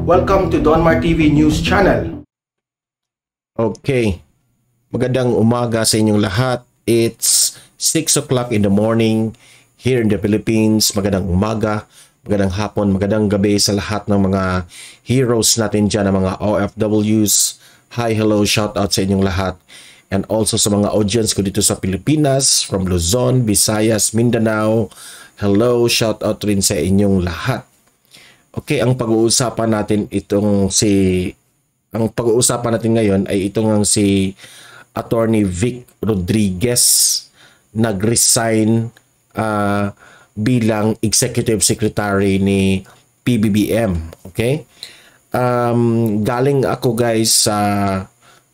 Welcome to Donmar TV News Channel. Okay, magandang umaga sa inyong lahat. It's 6 o'clock in the morning here in the Philippines. Magandang umaga, magandang hapon, magandang gabi sa lahat ng mga heroes natin dyan, ng mga OFWs. Hi, hello, shout out sa inyong lahat. And also sa mga audience ko dito sa Pilipinas, from Luzon, Visayas, Mindanao. Hello, shout out rin sa inyong lahat. Okay, ang pag-uusapan natin ngayon ay itong si Attorney Vic Rodriguez nag-resign bilang Executive Secretary ni PBBM. Okay? Galing ako guys sa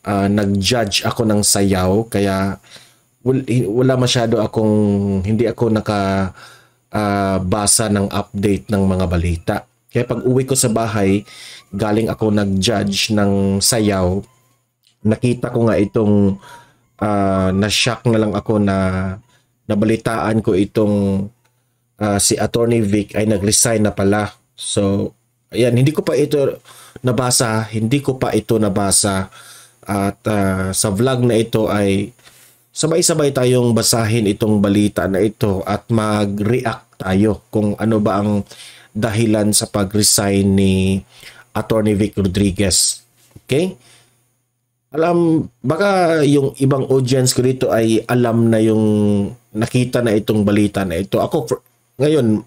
nag-judge ako ng sayaw, kaya wala masyado hindi ako basa ng update ng mga balita. Kaya pag uwi ko sa bahay, galing ako nag-judge ng sayaw, nakita ko nga itong na-shock na lang ako na nabalitaan ko itong si Attorney Vic ay nag-resign na pala. So, ayan, hindi ko pa ito nabasa at sa vlog na ito ay sabay-sabay tayong basahin itong balita na ito at mag-react tayo kung ano ba ang dahilan sa pag-resign ni Attorney Vic Rodriguez. Okay? Baka yung ibang audience ko dito ay alam na yung nakita na itong balita na ito. Ako ngayon,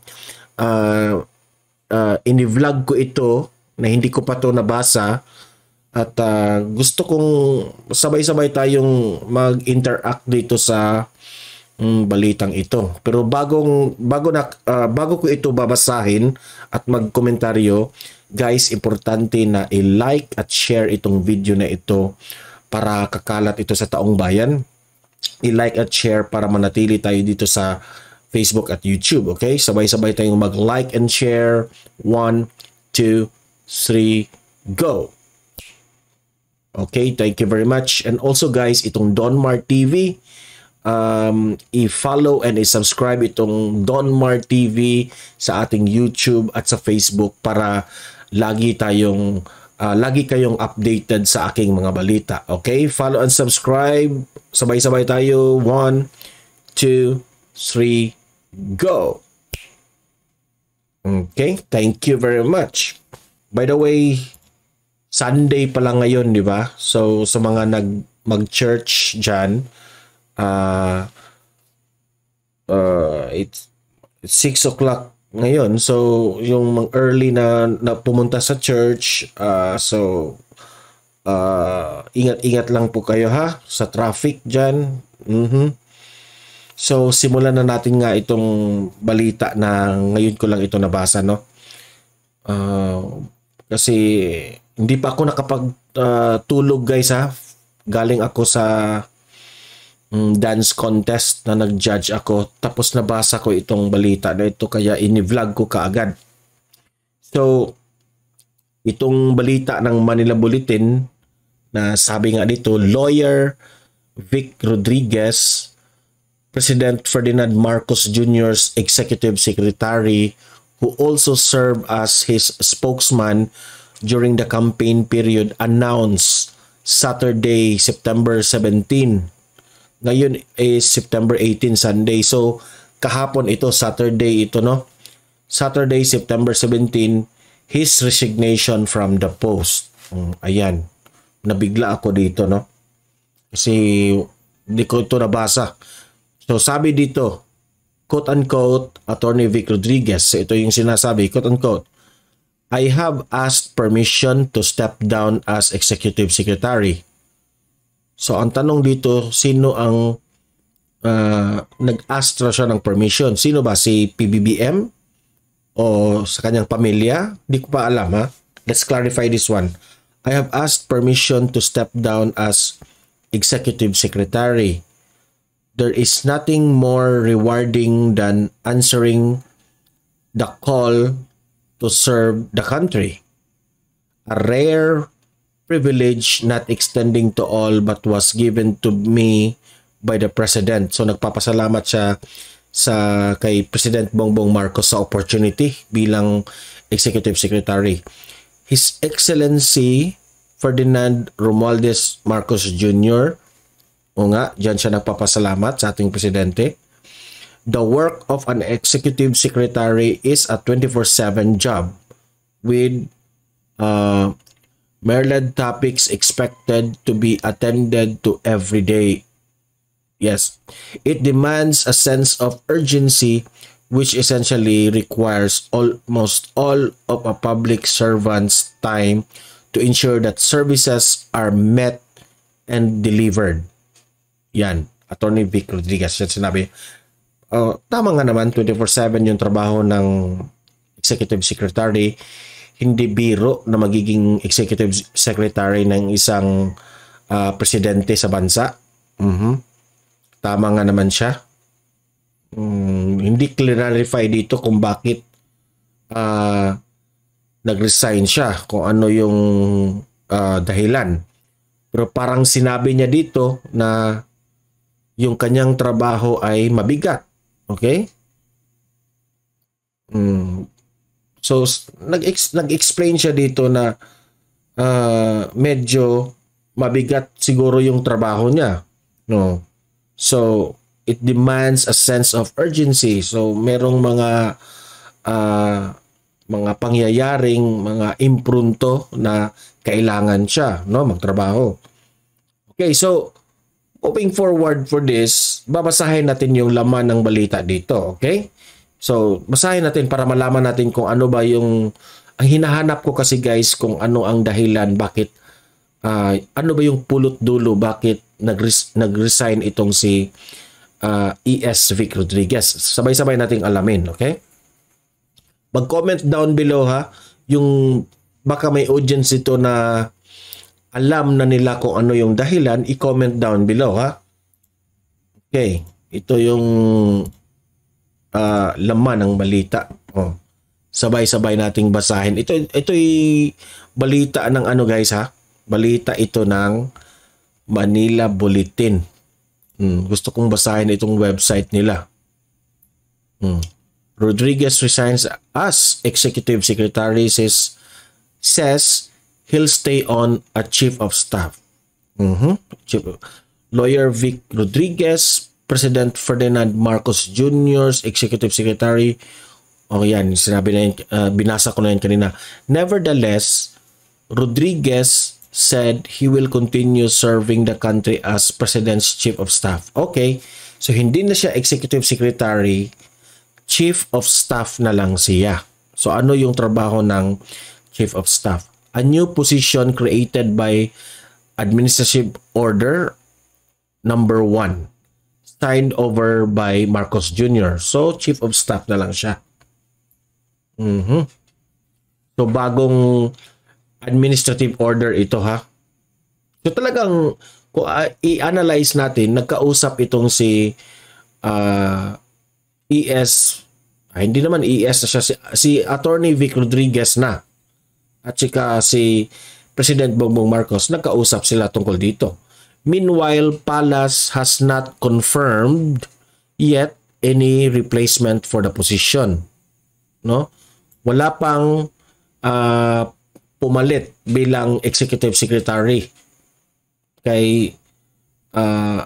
ini-vlog ko ito na hindi ko pa to nabasa at gusto kong sabay-sabay tayong mag-interact dito sa balitang ito. Pero bago ko ito babasahin at magkomentaryo, guys, importante na i-like at share itong video na ito para kakalat ito sa taong bayan. I-like at share para manatili tayo dito sa Facebook at YouTube. Okay? Sabay-sabay tayong mag-like and share. 1, 2, 3, go! Okay, thank you very much. And also guys, itong Donmar TV, i-follow and i-subscribe itong Donmar TV sa ating YouTube at sa Facebook para lagi kayong updated sa aking mga balita. Okay? Follow and subscribe. Sabay-sabay tayo. 1, 2, 3, go! Okay? Thank you very much. By the way, Sunday pa lang ngayon, di ba? So, sa mga mag-church dyan, it's 6 o'clock ngayon. So, yung early na pumunta sa church, ingat-ingat lang po kayo ha, sa traffic dyan. So, simulan na natin nga itong balita na ngayon ko lang ito nabasa, no? Kasi hindi pa ako nakapagtulog guys ha. Galing ako sa dance contest na nag-judge ako. Tapos nabasa ko itong balita na ito kaya ini-vlog ko kaagad. So, itong balita ng Manila Bulletin na sabi nga dito, Lawyer Vic Rodriguez, President Ferdinand Marcos Jr.'s Executive Secretary, who also served as his spokesman during the campaign period, announced Saturday, September 17. Ngayon is September 18, Sunday. So, kahapon ito, Saturday ito, no? Saturday, September 17, his resignation from the post. Ayan. Nabigla ako dito, no? Kasi hindi ko ito nabasa. So, sabi dito, quote-unquote, Attorney Vic Rodriguez. So, ito yung sinasabi, quote-unquote, I have asked permission to step down as Executive Secretary. So, ang tanong dito, sino ang nag-ask siya ng permission? Sino ba? Si PBBM? O sa kanyang pamilya? Di ko pa alam, ha? Let's clarify this one. I have asked permission to step down as Executive Secretary. There is nothing more rewarding than answering the call to serve the country. A rare privilege not extending to all but was given to me by the President. So nagpapasalamat siya kay President Bongbong Marcos sa opportunity bilang Executive Secretary. His Excellency Ferdinand Romualdez Marcos Jr. O nga, dyan siya nagpapasalamat sa ating presidente. The work of an executive secretary is a 24/7 job with myriad topics expected to be attended to every day. Yes, it demands a sense of urgency which essentially requires almost all of a public servant's time to ensure that services are met and delivered. Yan, Attorney Vic Rodriguez yan sinabi. Tama nga naman, 24/7 yung trabaho ng executive secretary. Hindi biro na magiging executive secretary ng isang presidente sa bansa. Tama nga naman siya. Hindi clarify dito kung bakit nag-resign siya, kung ano yung dahilan. Pero parang sinabi niya dito na yung kanyang trabaho ay mabigat. Okay? So, nag-explain siya dito na medyo mabigat siguro yung trabaho niya. No? So, it demands a sense of urgency. So, merong mga pangyayaring, mga imprunto na kailangan siya, no, magtrabaho. Okay, so moving forward for this, babasahin natin yung laman ng balita dito, okay? So, basahin natin para malaman natin kung ano ba yung ang hinahanap ko kasi guys, kung ano ang dahilan, bakit ano ba yung pulot dulo, bakit nag-resign itong si E.S. Vic Rodriguez. Sabay-sabay nating alamin, okay? Mag-comment down below ha, yung baka may audience ito na alam na nila kung ano yung dahilan, i-comment down below ha. Okay, ito yung laman ng balita. Sabay-sabay nating basahin. Ito'y balita ng ano guys ha. Balita ito ng Manila Bulletin. Gusto kong basahin itong website nila. Rodriguez resigns as executive secretary, says he'll stay on as chief of staff. Lawyer Vic Rodriguez, President Ferdinand Marcos Jr.'s executive secretary. Yan, sinabi na yun, binasa ko na yun kanina. Nevertheless, Rodriguez said he will continue serving the country as President's Chief of Staff. Okay, so hindi na siya Executive Secretary, Chief of Staff na lang siya. So ano yung trabaho ng Chief of Staff? A new position created by Administrative Order number 1, signed over by Marcos Jr. So Chief of Staff na lang siya. So bagong administrative order ito ha. So talagang kung i-analyze natin, nagkausap itong si hindi naman ES na siya, si Attorney Vic Rodriguez na at saka si President Bongbong Marcos, nagkausap sila tungkol dito. Meanwhile, Palace has not confirmed yet any replacement for the position. No? Wala pang pumalit bilang Executive Secretary kay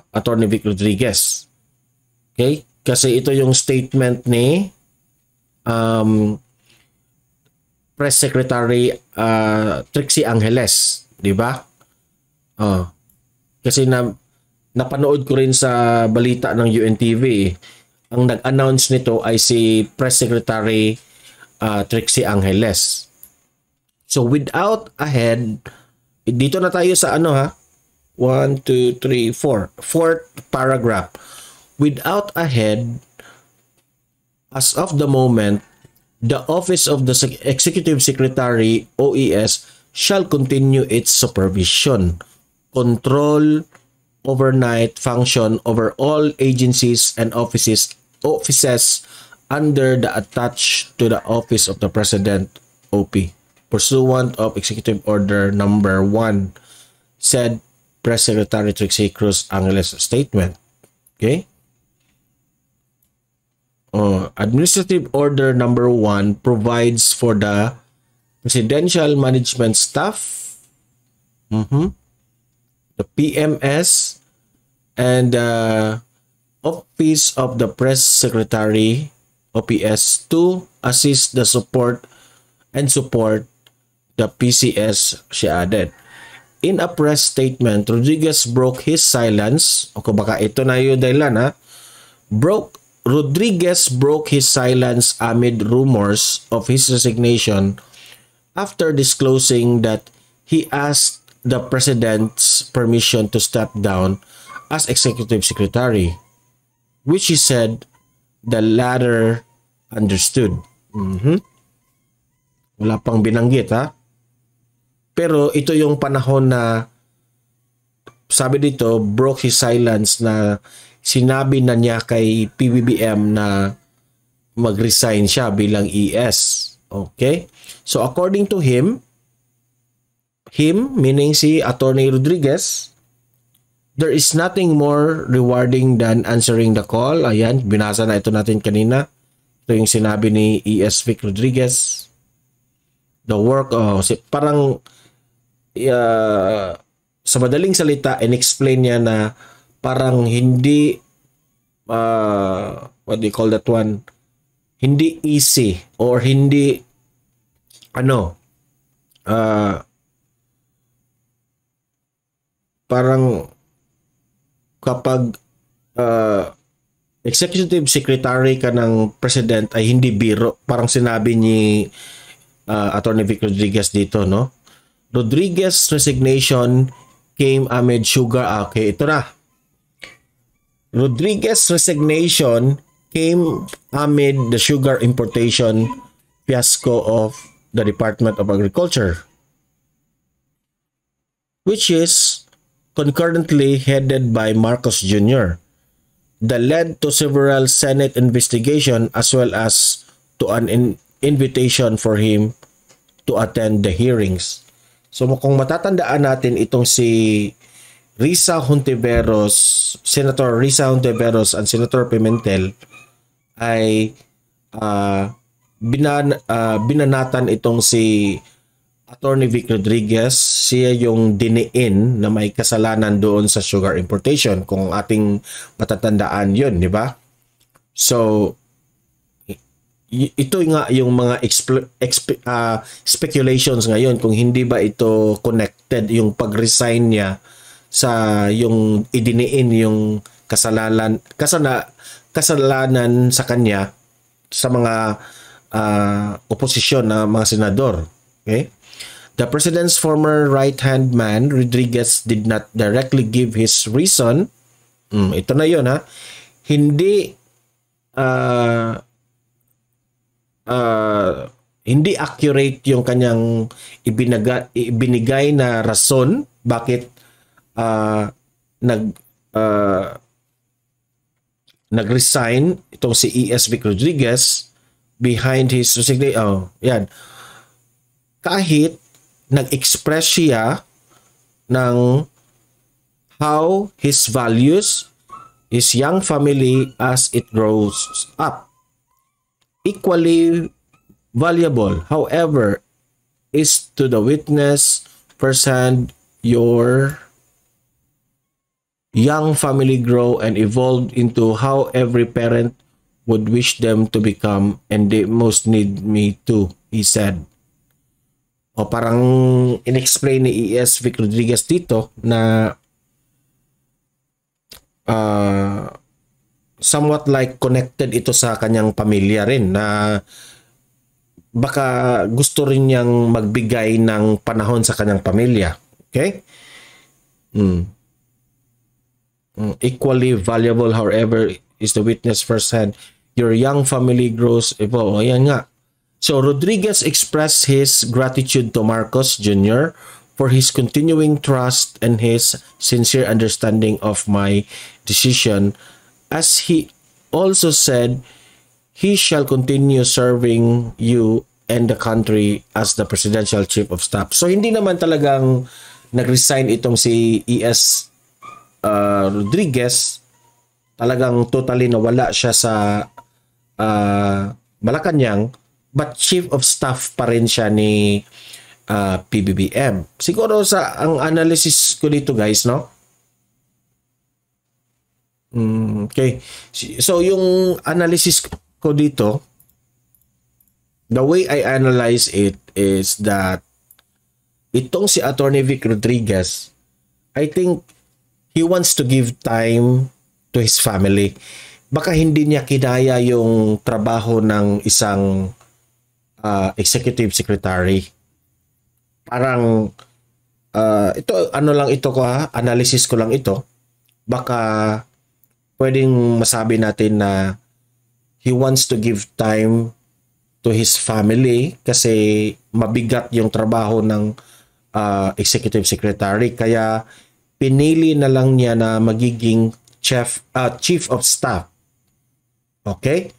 Attorney Vic Rodriguez. Okay? Kasi ito yung statement ni Press Secretary Trixie Angeles, di ba? Kasi napanood ko rin sa balita ng UNTV, ang nag-announce nito ay si Press Secretary Trixie Angeles. So without ahead, dito na tayo sa ano ha? 1, 2, 3, 4. Fourth paragraph. Without ahead, as of the moment, the Office of the Executive Secretary, OES, shall continue its supervision, control, overnight function over all agencies and offices under the attached to the Office of the President, OP, pursuant of Executive Order number 1, said Press Secretary Trixie Cruz Angeles statement. Okay? Administrative Order number 1 provides for the Presidential Management Staff, the PMS, and Office of the Press Secretary, OPS, to assist the support the PCS, she added. In a press statement, Rodriguez broke his silence. O baka ito na yung dahilan, ha? Rodriguez broke his silence amid rumors of his resignation after disclosing that he asked the president's permission to step down as executive secretary, which he said the latter understood. Wala pang binanggit, ha? Pero ito yung panahon na sabi dito, broke his silence, na sinabi na niya kay PBBM na mag-resign siya bilang ES. Okay? So according to him meaning si Attorney Rodriguez, there is nothing more rewarding than answering the call. Ayan, binasa na ito natin kanina. Ito yung sinabi ni ES Vic Rodriguez. The work, parang sa madaling salita, in-explain niya na parang hindi, what do you call that one? Hindi easy or hindi, parang kapag executive secretary ka ng president ay hindi biro. Parang sinabi ni Attorney Vic Rodriguez dito, no? Rodriguez resignation came amid sugar. Okay, ito na. Rodriguez resignation came amid the sugar importation fiasco of the Department of Agriculture, which is concurrently headed by Marcos Jr. That led to several Senate investigation as well as to an invitation for him to attend the hearings. So kung matatandaan natin itong si Senator Risa Hontiveros and Senator Pimentel ay binanatan itong si Attorney Vic Rodriguez. Siya yung diniin na may kasalanan doon sa sugar importation, kung ating matatandaan yun, di ba? So ito nga yung mga speculations ngayon kung hindi ba ito connected yung pag-resign niya sa yung idiniin yung kasalanan sa kanya sa mga oposisyon na mga senador. Okay? The president's former right-hand man, Rodriguez, did not directly give his reason. Ito na yun, ha? Hindi accurate yung kanyang ibinigay na rason bakit nag-resign itong si ES Vic Rodriguez behind his resignation. Yan. Kahit nag-express siya ng how his values his young family as it grows up. Equally valuable, however, is to the witness firsthand your young family grow and evolve into how every parent would wish them to become, and they most need me too, he said. O parang in-explain ni ES Vic Rodriguez dito na somewhat like connected ito sa kanyang pamilya rin, na baka gusto rin niyang magbigay ng panahon sa kanyang pamilya. Okay? Equally valuable, however, is the witness firsthand your young family grows evolve. Ayan nga. So Rodriguez expressed his gratitude to Marcos Jr. for his continuing trust and his sincere understanding of my decision, as he also said he shall continue serving you and the country as the presidential chief of staff. So hindi naman talagang nag-resign itong si ES Rodriguez. Talagang totally nawala siya sa Malacanang but chief of staff pa rin siya ni PBBM. Siguro sa ang analysis ko dito guys, no? Okay. So yung analysis ko dito, the way I analyze it is that itong si Attorney Vic Rodriguez, I think he wants to give time to his family. Baka hindi niya kinaya yung trabaho ng isang executive secretary. Parang ito ano lang ito ko analysis ko lang ito. Baka pwedeng masabi natin na he wants to give time to his family kasi mabigat yung trabaho ng executive secretary, kaya pinili na lang niya na magiging chief of staff. Okay?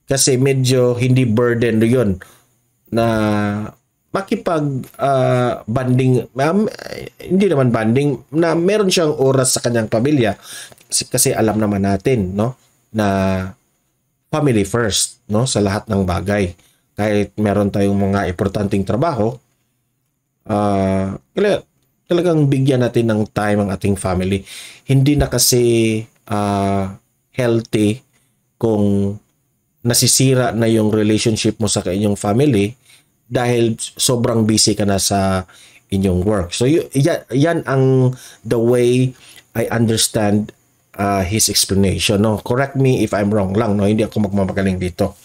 Kasi medyo hindi burden yun na makipag banding, hindi naman banding, na meron siyang oras sa kanyang pamilya kasi alam naman natin, no, na family first, no, sa lahat ng bagay. Kahit meron tayong mga importanteng trabaho, talagang bigyan natin ng time ang ating family. Hindi na kasi healthy kung nasisira na yung relationship mo sa inyong family dahil sobrang busy ka na sa inyong work. So yan ang the way I understand his explanation, no? Correct me if I'm wrong lang, no? Hindi ako magmamagaling dito.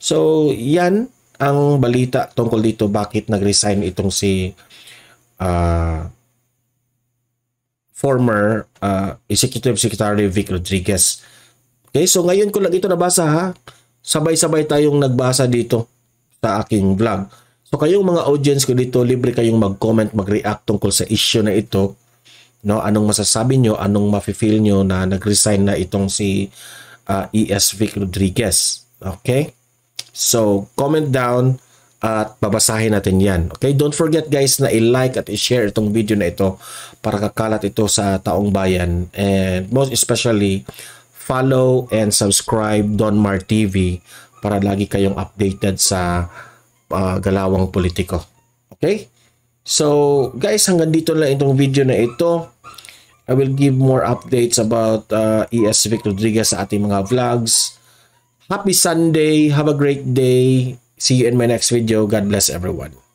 So yan ang balita tungkol dito, bakit nag-resign itong si former Executive Secretary Vic Rodriguez. Okay, so ngayon ko lang ito nabasa ha. Sabay-sabay tayong nagbasa dito sa aking vlog. So kayong mga audience ko dito, libre kayong mag-comment, mag-react tungkol sa issue na ito. No, anong masasabi nyo, anong mafe-feel nyo na nag-resign na itong si ES Vic Rodriguez. Okay? So, comment down at babasahin natin yan. Okay? Don't forget guys na i-like at i-share itong video na ito para kakalat ito sa taong bayan. And most especially, follow and subscribe Donmar TV para lagi kayong updated sa galawang politiko. Okay? So, guys, hanggang dito lang itong video na ito. I will give more updates about ES Vic Rodriguez sa ating mga vlogs. Happy Sunday. Have a great day. See you in my next video. God bless everyone.